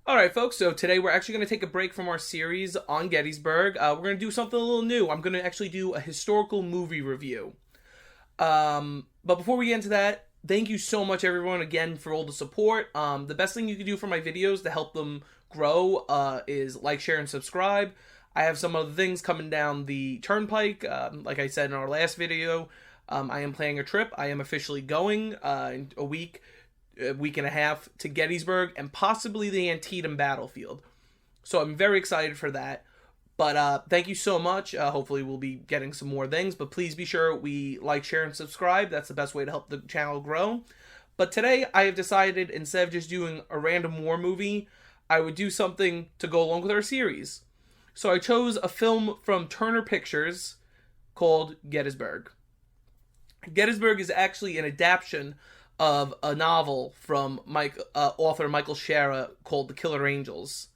Alright, folks, so today we're actually going to take a break from our series on Gettysburg. We're going to do something a little new. I'm going to actually do a historical movie review. But before we get into that, thank you so much, everyone, again, for all the support. The best thing you can do for my videos to help them grow is like, share, and subscribe. I have some other things coming down the turnpike. Like I said in our last video, I am planning a trip. I am officially going in a week and a half to Gettysburg and possibly the Antietam battlefield. So I'm very excited for that. But thank you so much. Hopefully we'll be getting some more things. But please be sure we like, share, and subscribe. That's the best way to help the channel grow. But today I have decided, instead of just doing a random war movie, I would do something to go along with our series. So I chose a film from Turner Pictures called Gettysburg. Gettysburg is actually an adaptation of a novel from author Michael Shaara called The Killer Angels.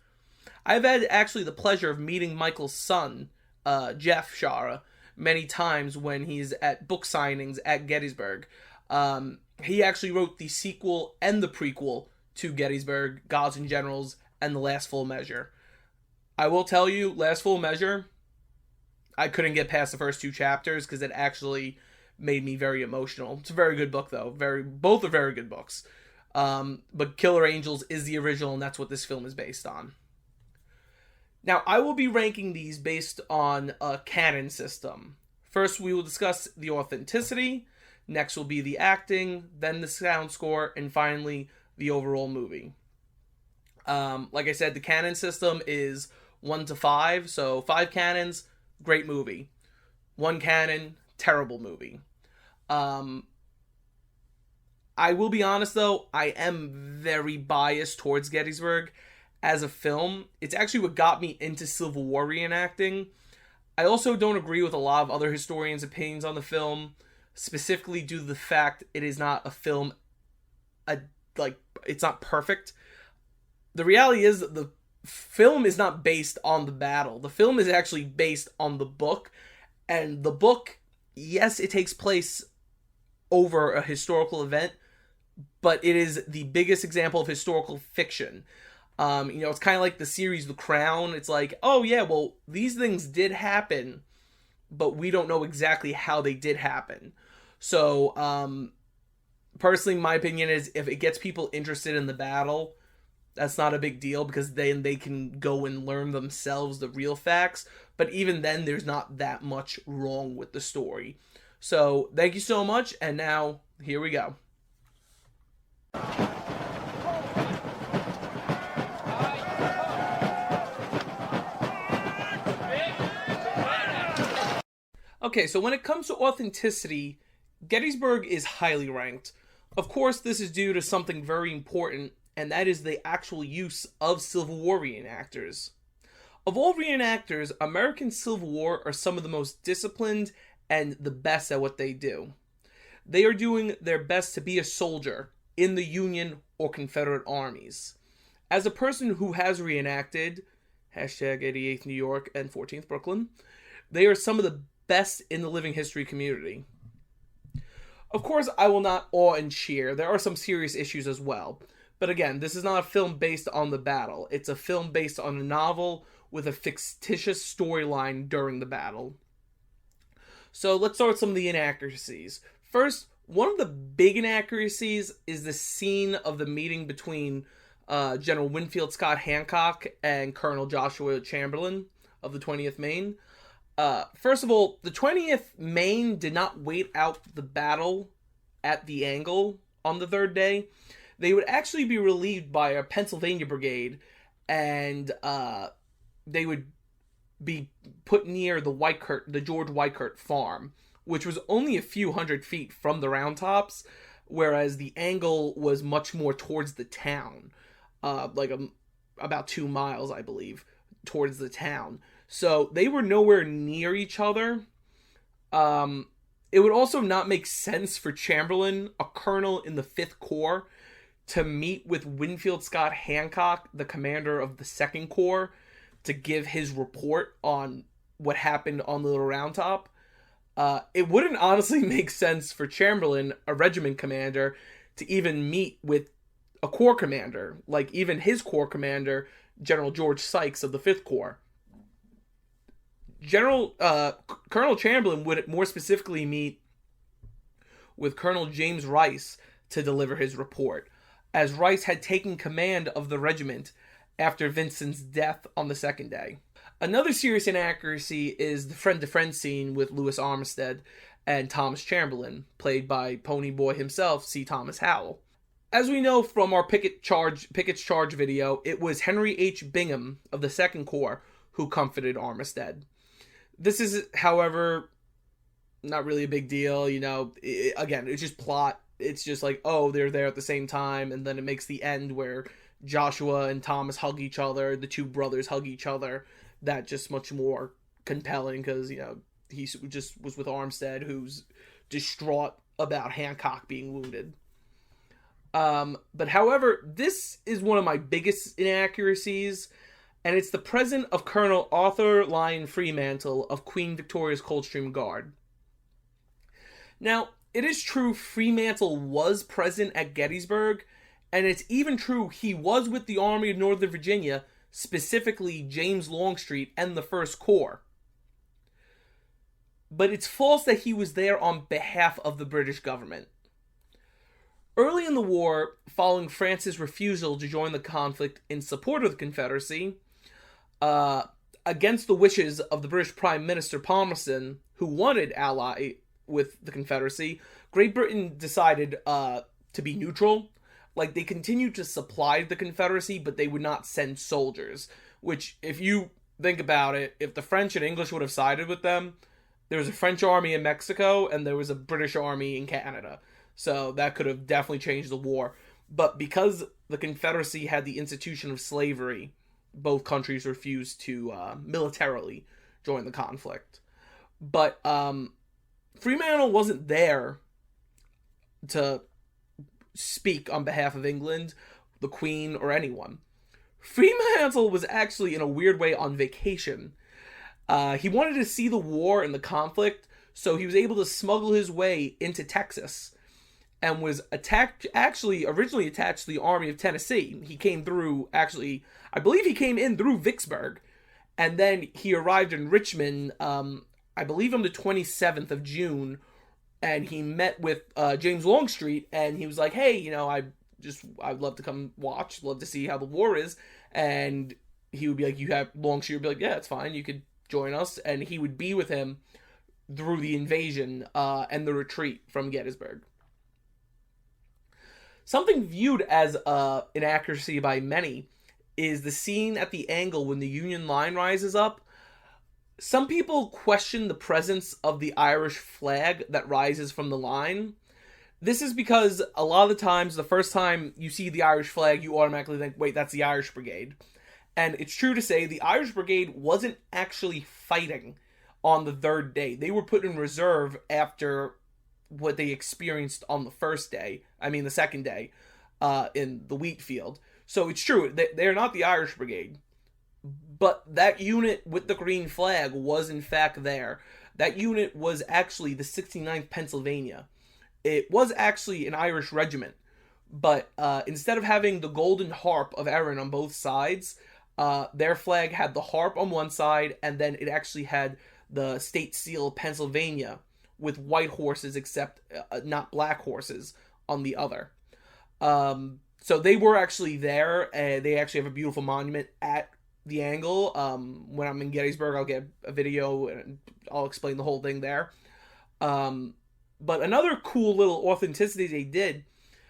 I've had actually the pleasure of meeting Michael's son, Jeff Shaara, many times when he's at book signings at Gettysburg. He actually wrote the sequel and the prequel to Gettysburg, Gods and Generals, and The Last Full Measure. I will tell you, Last Full Measure, I couldn't get past the first two chapters because it actually made me very emotional. It's a very good book, though. Both are very good books. But Killer Angels is the original, and that's what this film is based on. Now, I will be ranking these based on a canon system. First, we will discuss the authenticity. Next will be the acting, then the sound score, and finally, the overall movie. Like I said, the canon system is 1 to 5. So 5 cannons, great movie. 1 cannon, terrible movie. I will be honest, though, I am very biased towards Gettysburg as a film. It's actually what got me into Civil War reenacting. I also don't agree with a lot of other historians' opinions on the film, specifically due to the fact it is not a film, it's not perfect. The reality is that the film is not based on the battle. The film is actually based on the book, and the book, yes, it takes place over a historical event, but it is the biggest example of historical fiction. It's kind of like the series The Crown. It's like, oh yeah, well, these things did happen, but we don't know exactly how they did happen. So, personally, my opinion is if it gets people interested in the battle, that's not a big deal because then they can go and learn themselves the real facts. But even then, there's not that much wrong with the story. So, thank you so much, and now, here we go. Okay, so when it comes to authenticity, Gettysburg is highly ranked. Of course, this is due to something very important, and that is the actual use of Civil War reenactors. Of all reenactors, American Civil War are some of the most disciplined and the best at what they do. They are doing their best to be a soldier in the Union or Confederate armies. As a person who has reenacted, hashtag 88th New York and 14th Brooklyn, they are some of the best in the living history community. Of course, I will not awe and cheer. There are some serious issues as well. But again, this is not a film based on the battle. It's a film based on a novel with a fictitious storyline during the battle. So let's start with some of the inaccuracies. First, one of the big inaccuracies is the scene of the meeting between General Winfield Scott Hancock and Colonel Joshua Chamberlain of the 20th Maine. First of all, the 20th Maine did not wait out the battle at the angle on the third day. They would actually be relieved by a Pennsylvania brigade, and they would be put near the George Weichert farm, which was only a few hundred feet from the Round Tops, whereas the angle was much more towards the town, about 2 miles, I believe, towards the town. So they were nowhere near each other. It would also not make sense for Chamberlain, a colonel in the 5th Corps, to meet with Winfield Scott Hancock, the commander of the 2nd Corps, to give his report on what happened on the Little Round Top. It wouldn't honestly make sense for Chamberlain, a regiment commander, to even meet with a corps commander, like even his corps commander, General George Sykes of the 5th Corps. Colonel Chamberlain would more specifically meet with Colonel James Rice to deliver his report, as Rice had taken command of the regiment after Vincent's death on the second day. Another serious inaccuracy is the friend-to-friend scene with Louis Armistead and Thomas Chamberlain, played by Pony Boy himself, C. Thomas Howell. As we know from our Pickett's Charge video, it was Henry H. Bingham of the 2nd Corps who comforted Armistead. This is, however, not really a big deal, again, it's just plot. It's just like, oh, they're there at the same time, and then it makes the end where Joshua and Thomas hug each other, the two brothers hug each other. That just much more compelling because, he just was with Armistead, who's distraught about Hancock being wounded. But however, this is one of my biggest inaccuracies, and it's the presence of Colonel Arthur Lyon Fremantle of Queen Victoria's Coldstream Guard. Now, it is true Fremantle was present at Gettysburg, and it's even true he was with the Army of Northern Virginia, specifically James Longstreet and the 1st Corps. But it's false that he was there on behalf of the British government. Early in the war, following France's refusal to join the conflict in support of the Confederacy, against the wishes of the British Prime Minister Palmerston, who wanted ally with the Confederacy, Great Britain decided to be neutral. Like, they continued to supply the Confederacy, but they would not send soldiers. Which, if you think about it, if the French and English would have sided with them, there was a French army in Mexico, and there was a British army in Canada. So that could have definitely changed the war. But because the Confederacy had the institution of slavery, both countries refused to militarily join the conflict. But Fremantle wasn't there to speak on behalf of England, the Queen, or anyone. Fremantle was actually, in a weird way, on vacation. He wanted to see the war and the conflict, so he was able to smuggle his way into Texas, and was originally attached to the Army of Tennessee. He came through, I believe he came in through Vicksburg, and then he arrived in Richmond, I believe on the 27th of June, and he met with James Longstreet, and he was like, hey, I'd love to come watch, love to see how the war is, and he would be like, Longstreet would be like, yeah, it's fine, you could join us, and he would be with him through the invasion and the retreat from Gettysburg. Something viewed as an inaccuracy by many is the scene at the angle when the Union line rises up. Some people question the presence of the Irish flag that rises from the line. This is because a lot of the times, the first time you see the Irish flag, you automatically think, wait, that's the Irish Brigade. And it's true to say the Irish Brigade wasn't actually fighting on the 3rd day. They were put in reserve after what they experienced on the the 2nd day, in the wheat field. So it's true, they're not the Irish Brigade. But that unit with the green flag was in fact there. That unit was actually the 69th Pennsylvania. It was actually an Irish regiment. But instead of having the golden harp of Erin on both sides, their flag had the harp on one side, and then it actually had the state seal of Pennsylvania with white horses, except not black horses, on the other. So they were actually there. They actually have a beautiful monument at the angle. When I'm in Gettysburg, I'll get a video and I'll explain the whole thing there. But another cool little authenticity they did,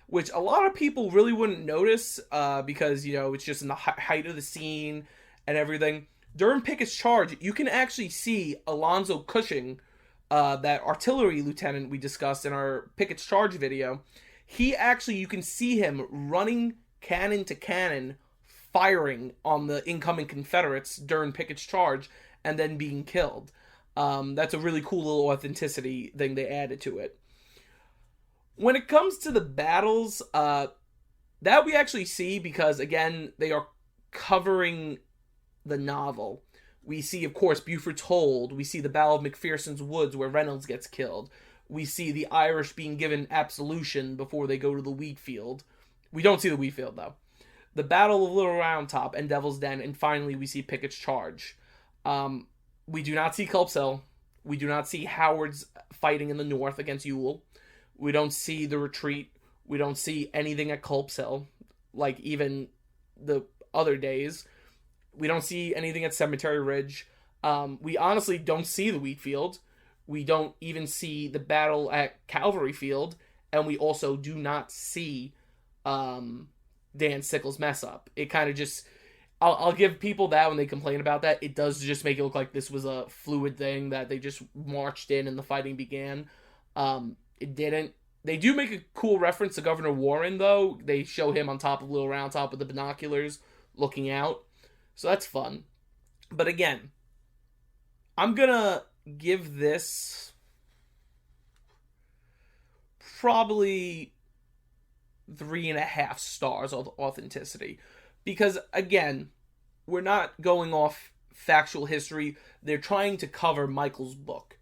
which a lot of people really wouldn't notice because, it's just in the height of the scene and everything. During Pickett's Charge, you can actually see Alonzo Cushing, that artillery lieutenant we discussed in our Pickett's Charge video. You can see him running cannon to cannon, firing on the incoming Confederates during Pickett's Charge, and then being killed. That's a really cool little authenticity thing they added to it. When it comes to the battles, that we actually see because, again, they are covering the novel. We see, of course, Buford's Hold. We see the Battle of McPherson's Woods where Reynolds gets killed. We see the Irish being given absolution before they go to the wheat field. We don't see the wheat field, though. The Battle of Little Round Top and Devil's Den, and finally we see Pickett's Charge. We do not see Culp's Hill. We do not see Howard's fighting in the north against Ewell. We don't see the retreat. We don't see anything at Culp's Hill, like even the other days. We don't see anything at Cemetery Ridge. We honestly don't see the wheat field. We don't even see the battle at Calvary Field, and we also do not see Dan Sickles' mess up. It kind of just... I'll give people that when they complain about that. It does just make it look like this was a fluid thing that they just marched in and the fighting began. It didn't. They do make a cool reference to Governor Warren, though. They show him on top of Little Round Top with the binoculars looking out. So that's fun. But again, I'm going to give this probably 3.5 stars of authenticity. Because, again, we're not going off factual history. They're trying to cover Michael's book.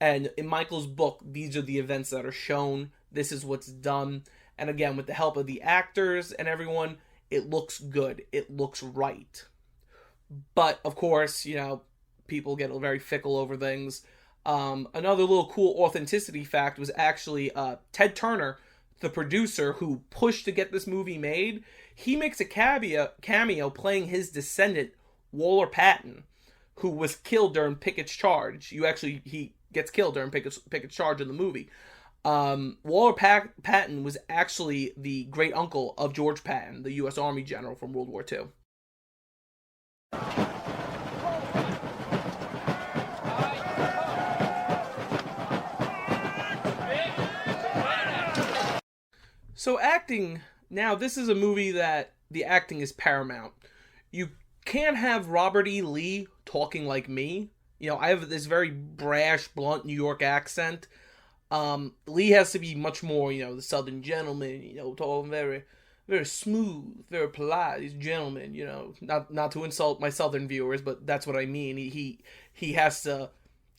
And in Michael's book, these are the events that are shown. This is what's done. And again, with the help of the actors and everyone, it looks good. It looks right. But, of course, people get very fickle over things. Another little cool authenticity fact was actually Ted Turner, the producer who pushed to get this movie made. He makes a cameo playing his descendant, Waller Patton, who was killed during Pickett's Charge. He gets killed during Pickett's Charge in the movie. Waller Patton was actually the great uncle of George Patton, the U.S. Army general from World War II. So acting, now this is a movie that the acting is paramount. You can't have Robert E. Lee talking like me. I have this very brash, blunt New York accent. Lee has to be much more, the Southern gentleman, talking very, very smooth, very polite. He's a gentleman, not to insult my Southern viewers, but that's what I mean. He has to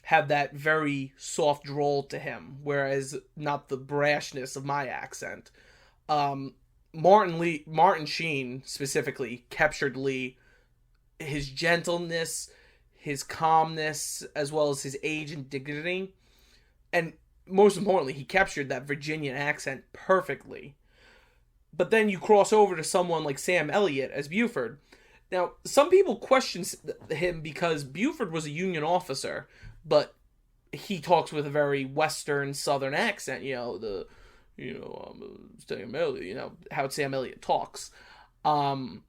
have that very soft drawl to him, whereas not the brashness of my accent. Martin Sheen specifically captured Lee, his gentleness, his calmness, as well as his age and dignity, and most importantly, he captured that Virginian accent perfectly. But then you cross over to someone like Sam Elliott as Buford. Now, some people question him because Buford was a Union officer, but he talks with a very Western Southern accent, Sam Elliott, how Sam Elliott talks. Sam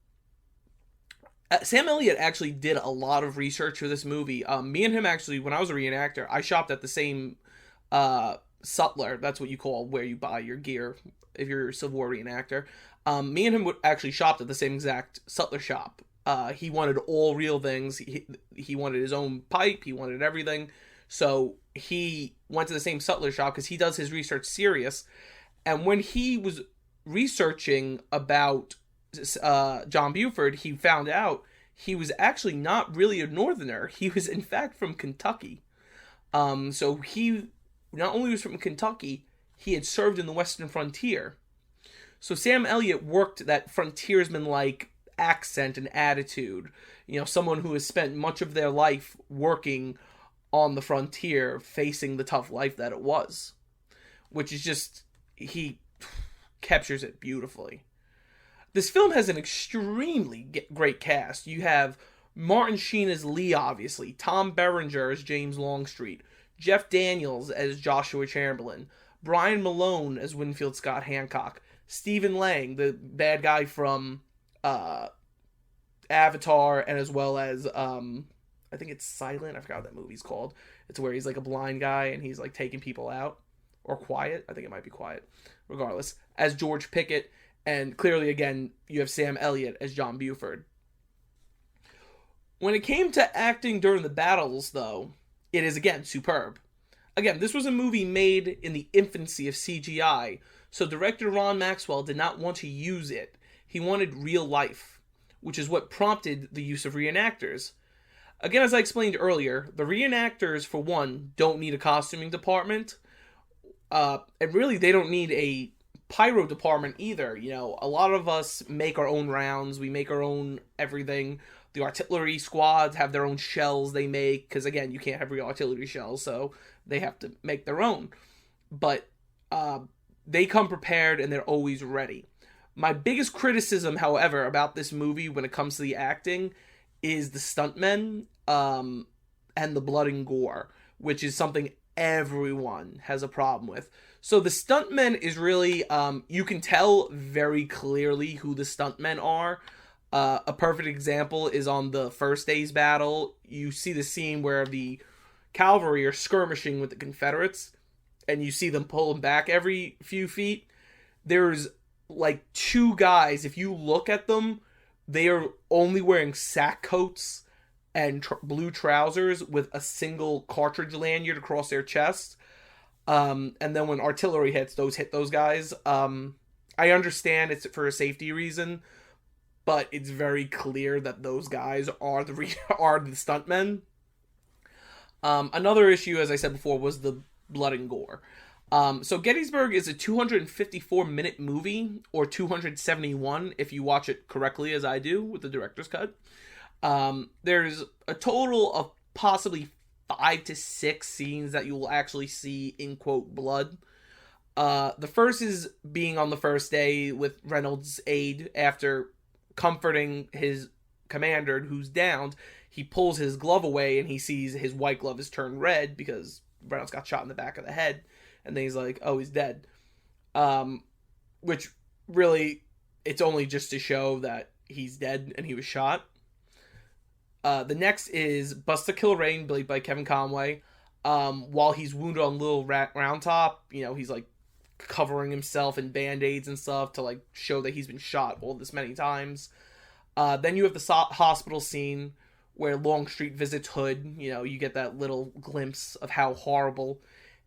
Elliott actually did a lot of research for this movie. Me and him actually, when I was a reenactor, I shopped at the same sutler. That's what you call where you buy your gear if you're a Civil War reenactor. Me and him actually shopped at the same exact sutler shop. He wanted all real things. He wanted his own pipe. He wanted everything. So he went to the same sutler shop because he does his research serious. And when he was researching about John Buford, he found out he was actually not really a Northerner. He was, in fact, from Kentucky. So he not only was from Kentucky, he had served in the Western frontier. So Sam Elliott worked that frontiersman-like accent and attitude. Someone who has spent much of their life working on the frontier, facing the tough life that it was. Which is just... he captures it beautifully. This film has an extremely great cast. You have Martin Sheen as Lee, obviously. Tom Berenger as James Longstreet. Jeff Daniels as Joshua Chamberlain. Brian Malone as Winfield Scott Hancock. Stephen Lang, the bad guy from Avatar, and as well as, I think it's Silent. I forgot what that movie's called. It's where he's like a blind guy and he's like taking people out. Or Quiet. I think it might be Quiet. Regardless. As George Pickett. And clearly, again, you have Sam Elliott as John Buford. When it came to acting during the battles, though, it is, again, superb. Again, this was a movie made in the infancy of CGI, so director Ron Maxwell did not want to use it. He wanted real life, which is what prompted the use of reenactors. Again, as I explained earlier, the reenactors, for one, don't need a costuming department. And really, they don't need a pyro department either. You know, a lot of us make our own rounds, we make our own everything. The artillery squads have their own shells they make, because again, you can't have real artillery shells, so they have to make their own. But they come prepared and they're always ready. My biggest criticism, however, about this movie when it comes to the acting is the stuntmen and the blood and gore, which is something everyone has a problem with. So the stuntmen is really, you can tell very clearly who the stuntmen are. A perfect example is on the first day's battle. You see the scene where the cavalry are skirmishing with the Confederates, and you see them pulling back every few feet. There's like two guys, if you look at them, they are only wearing sack coats and blue trousers with a single cartridge lanyard across their chest. And then when artillery hits, hit those guys. I understand it's for a safety reason, but it's very clear that those guys are the stuntmen. Another issue, as I said before, was the blood and gore. So Gettysburg is a 254-minute movie, or 271 if you watch it correctly, as I do with the director's cut. There's a total of possibly 5 to 6 scenes that you will actually see in quote blood. The first is being on the first day with Reynolds' aide after comforting his commander who's downed. He pulls his glove away and he sees his white glove is turned red because Reynolds got shot in the back of the head. And then he's like, oh, he's dead. Which really, it's only just to show that he's dead and he was shot. The next is Buster Kilrain, played by Kevin Conway. While he's wounded on Little Round Top, you know, he's like covering himself in band-aids and stuff to like show that he's been shot all this many times. Then you have the hospital scene where Longstreet visits Hood. You know, you get that little glimpse of how horrible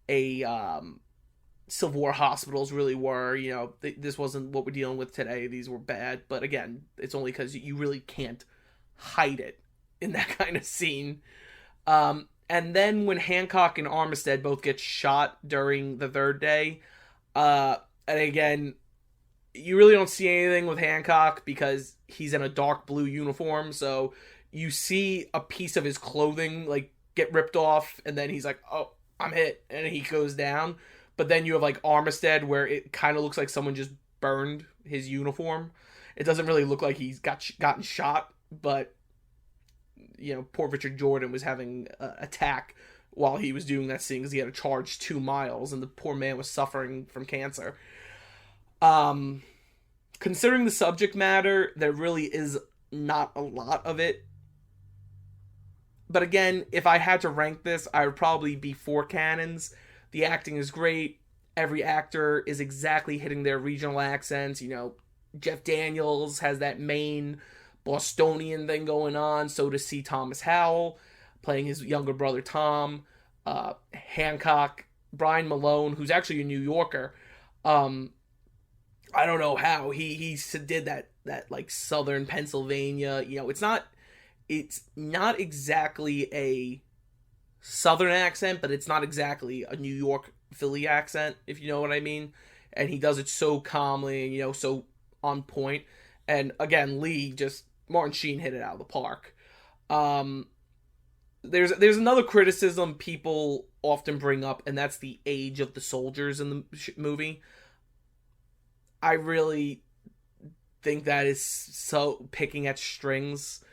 a Civil War hospitals really were. You know, this wasn't what we're dealing with today. These were bad. But again, it's only because you really can't hide it in that kind of scene. And then when Hancock and Armistead both get shot during the third day, and again, you really don't see anything with Hancock because he's in a dark blue uniform, so you see a piece of his clothing like get ripped off, and then he's like, oh, I'm hit, and he goes down. But then you have like Armistead where it kind of looks like someone just burned his uniform. It doesn't really look like he's gotten shot, but you know, poor Richard Jordan was having an attack while he was doing that scene because he had to charge 2 miles, and the poor man was suffering from cancer. Considering the subject matter, there really is not a lot of it. But again, if I had to rank this, I would probably be 4 cannons. The acting is great. Every actor is exactly hitting their regional accents. You know, Jeff Daniels has that Maine Bostonian thing going on. So does C. Thomas Howell, playing his younger brother Tom. Hancock, Brian Malone, who's actually a New Yorker. I don't know how he did that like Southern Pennsylvania. You know, it's not exactly a Southern accent, but it's not exactly a New York Philly accent, if you know what I mean. And he does it so calmly and, you know, so on point. And again, Martin Sheen hit it out of the park. There's another criticism people often bring up, and that's the age of the soldiers in the movie. I really think that is so picking at strings.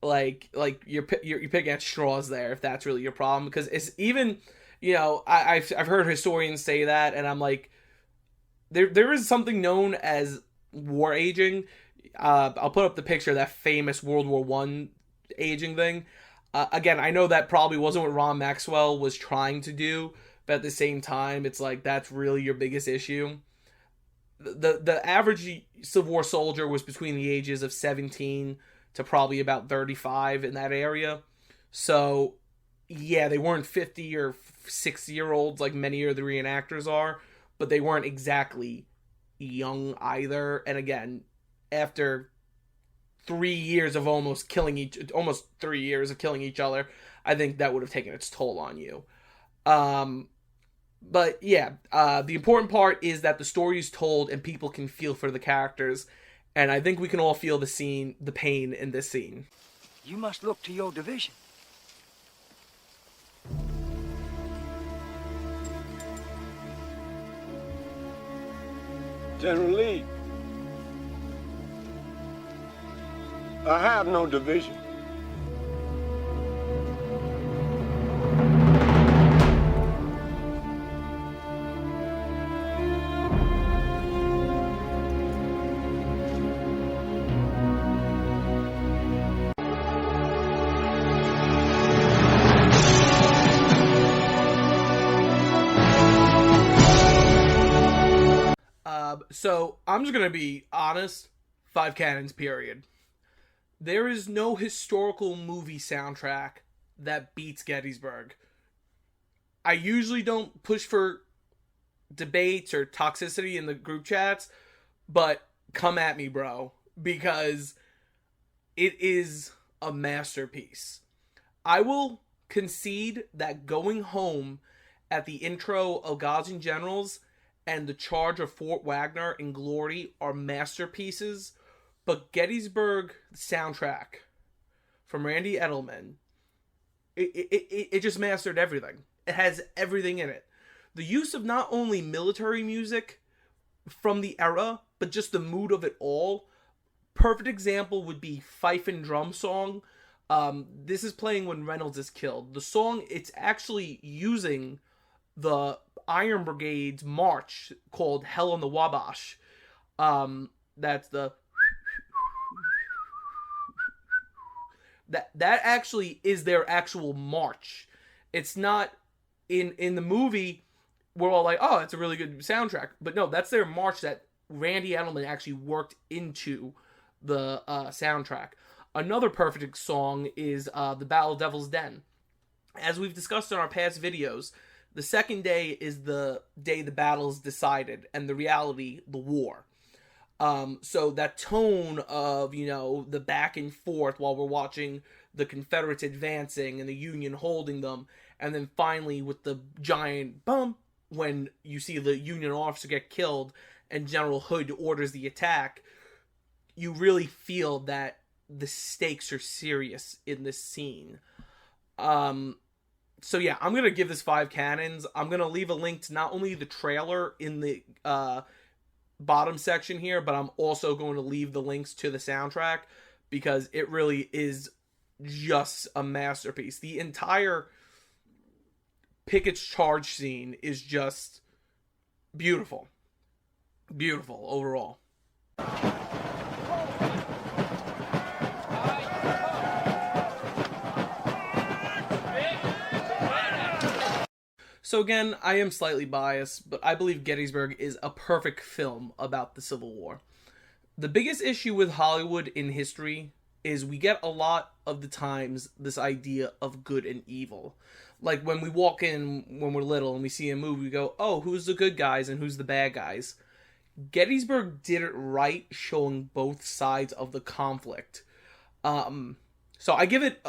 Like you're picking at straws there if that's really your problem, because it's even, you know, I've heard historians say that, and I'm like, there is something known as war aging. I'll put up the picture of that famous World War I aging thing. Again, I know that probably wasn't what Ron Maxwell was trying to do, but at the same time, it's like that's really your biggest issue. The average Civil War soldier was between the ages of 17 to probably about 35 in that area. So, yeah, they weren't 50 or 60-year-olds like many of the reenactors are, but they weren't exactly young either. And again, after 3 years of almost 3 years of killing each other, I think that would have taken its toll on you. But yeah, the important part is that the story is told and people can feel for the characters, and I think we can all feel the pain in this scene. You must look to your division. General Lee, I have no division. So I'm just gonna be honest. 5 cannons. Period. There is no historical movie soundtrack that beats Gettysburg. I usually don't push for debates or toxicity in the group chats, but come at me, bro, because it is a masterpiece. I will concede that Going Home at the intro of Gods and Generals and the Charge of Fort Wagner and Glory are masterpieces, but Gettysburg soundtrack from Randy Edelman, it just mastered everything. It has everything in it. The use of not only military music from the era, but just the mood of it all. Perfect example would be Fife and Drum Song. This is playing when Reynolds is killed. The song, it's actually using the Iron Brigade's march called Hell on the Wabash. That's the... That actually is their actual march. It's not in the movie, we're all like, oh, it's a really good soundtrack. But no, that's their march that Randy Edelman actually worked into the soundtrack. Another perfect song is The Battle of Devil's Den. As we've discussed in our past videos, the second day is the day the battle is decided, and the reality, the war. So that tone of, the back and forth while we're watching the Confederates advancing and the Union holding them, and then finally with the giant bump when you see the Union officer get killed and General Hood orders the attack, you really feel that the stakes are serious in this scene. So yeah, I'm going to give this 5 cannons. I'm going to leave a link to not only the trailer in the bottom section here, but I'm also going to leave the links to the soundtrack because it really is just a masterpiece. The entire Pickett's charge scene is just beautiful. Beautiful overall. So again, I am slightly biased, but I believe Gettysburg is a perfect film about the Civil War. The biggest issue with Hollywood in history is we get a lot of the times this idea of good and evil. Like when we walk in when we're little and we see a movie, we go, oh, who's the good guys and who's the bad guys? Gettysburg did it right, showing both sides of the conflict. So I give it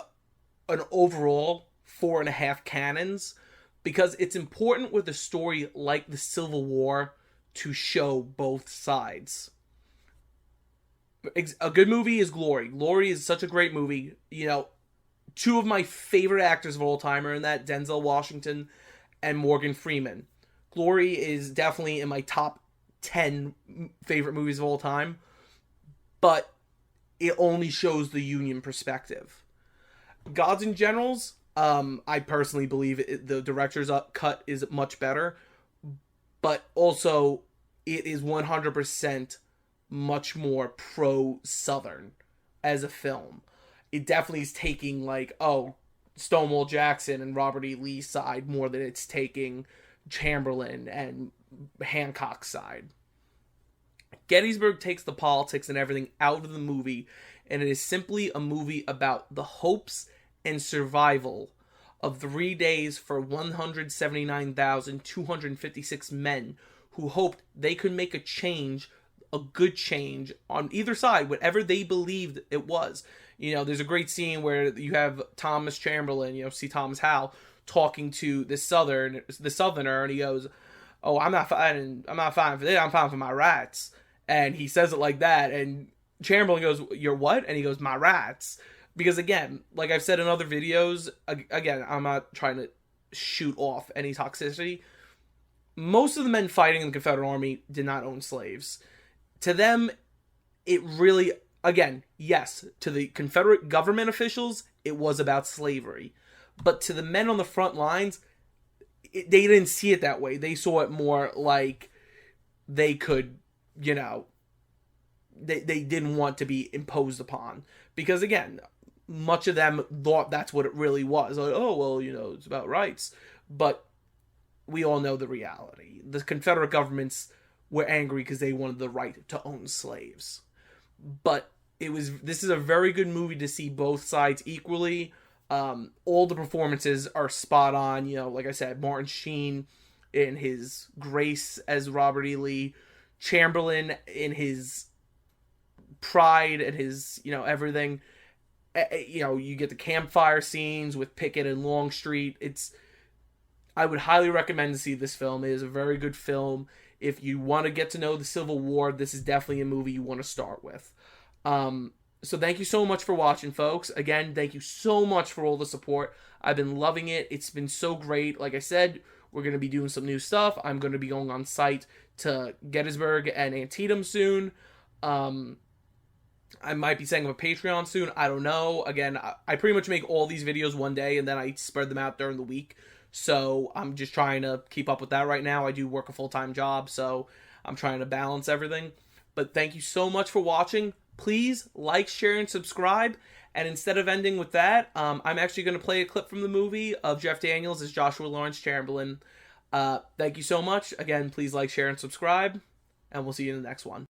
an overall 4.5 cannons, because it's important with a story like the Civil War to show both sides. A good movie is Glory. Glory is such a great movie. Two of my favorite actors of all time are in that, Denzel Washington and Morgan Freeman. Glory is definitely in my top 10 favorite movies of all time, but it only shows the Union perspective. Gods and Generals, I personally believe the director's cut is much better, but also it is 100% much more pro-Southern as a film. It definitely is taking Stonewall Jackson and Robert E. Lee's side more than it's taking Chamberlain and Hancock's side. Gettysburg takes the politics and everything out of the movie, and it is simply a movie about the hopes and survival of 3 days for 179,256 men who hoped they could make a change, a good change on either side, whatever they believed it was. There's a great scene where you have Thomas Chamberlain, C. Thomas Howe, talking to the southerner, and he goes, "Oh, I'm not fighting for this. I'm fighting for my rights." And he says it like that, and Chamberlain goes, "You're what?" And he goes, "My rights." Because again, like I've said in other videos, again, I'm not trying to shoot off any toxicity. Most of the men fighting in the Confederate Army did not own slaves. To them, it really, again, yes, to the Confederate government officials, it was about slavery. But to the men on the front lines, they didn't see it that way. They saw it more like they could, they didn't want to be imposed upon. Because again, much of them thought that's what it really was. Like, oh, well, it's about rights. But we all know the reality. The Confederate governments were angry because they wanted the right to own slaves. But this is a very good movie to see both sides equally. All the performances are spot on. Like I said, Martin Sheen in his grace as Robert E. Lee, Chamberlain in his pride and his, everything. You get the campfire scenes with Pickett and Longstreet. I would highly recommend to see this film. It is a very good film. If you want to get to know the Civil War, this is definitely a movie you want to start with. So thank you so much for watching, folks. Again, thank you so much for all the support. I've been loving it. It's been so great. Like I said, we're going to be doing some new stuff. I'm going to be going on site to Gettysburg and Antietam soon. I might be setting up a Patreon soon. I don't know. Again, I pretty much make all these videos one day, and then I spread them out during the week. So I'm just trying to keep up with that right now. I do work a full-time job, so I'm trying to balance everything. But thank you so much for watching. Please like, share, and subscribe. And instead of ending with that, I'm actually going to play a clip from the movie of Jeff Daniels as Joshua Lawrence Chamberlain. Thank you so much. Again, please like, share, and subscribe. And we'll see you in the next one.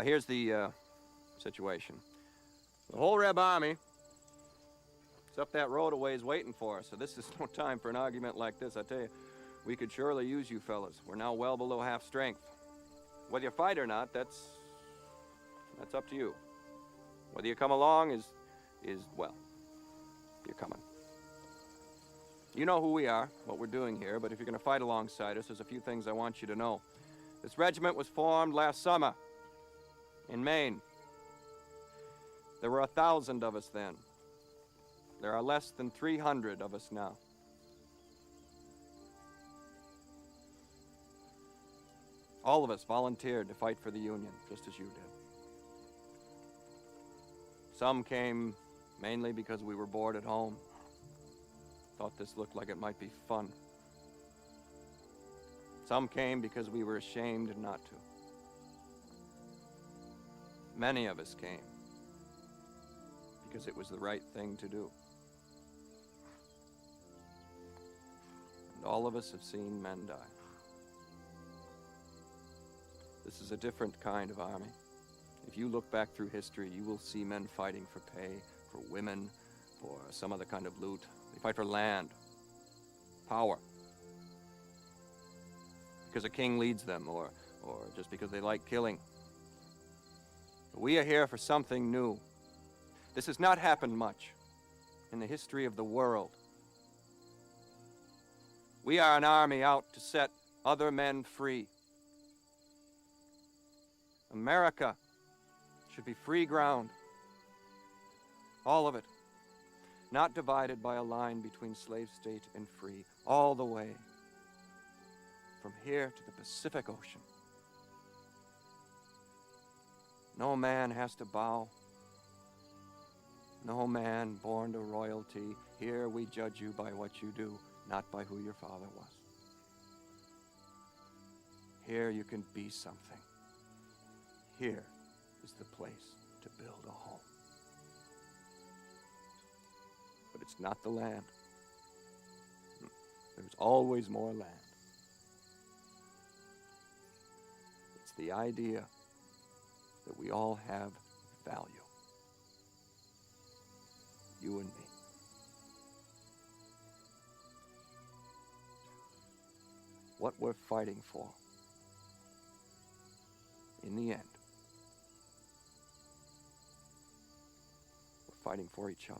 Here's the situation. The whole Reb Army is up that road a ways waiting for us, so this is no time for an argument like this. I tell you, we could surely use you fellas. We're now well below half strength. Whether you fight or not, that's up to you. Whether you come along is well, you're coming. You know who we are, what we're doing here, but if you're going to fight alongside us, there's a few things I want you to know. This regiment was formed last summer in Maine. There were 1,000 of us then. There are less than 300 of us now. All of us volunteered to fight for the Union, just as you did. Some came mainly because we were bored at home. Thought this looked like it might be fun. Some came because we were ashamed not to. Many of us came because it was the right thing to do. And all of us have seen men die. This is a different kind of army. If you look back through history, you will see men fighting for pay, for women, for some other kind of loot. They fight for land, power. Because a king leads them, or just because they like killing. But we are here for something new. This has not happened much in the history of the world. We are an army out to set other men free. America should be free ground. All of it. Not divided by a line between slave state and free. All the way. From here to the Pacific Ocean. No man has to bow. No man born to royalty. Here we judge you by what you do, not by who your father was. Here you can be something. Here is the place to build a home. But it's not the land. There's always more land. It's the idea that we all have value. You and me. What we're fighting for, in the end, we're fighting for each other.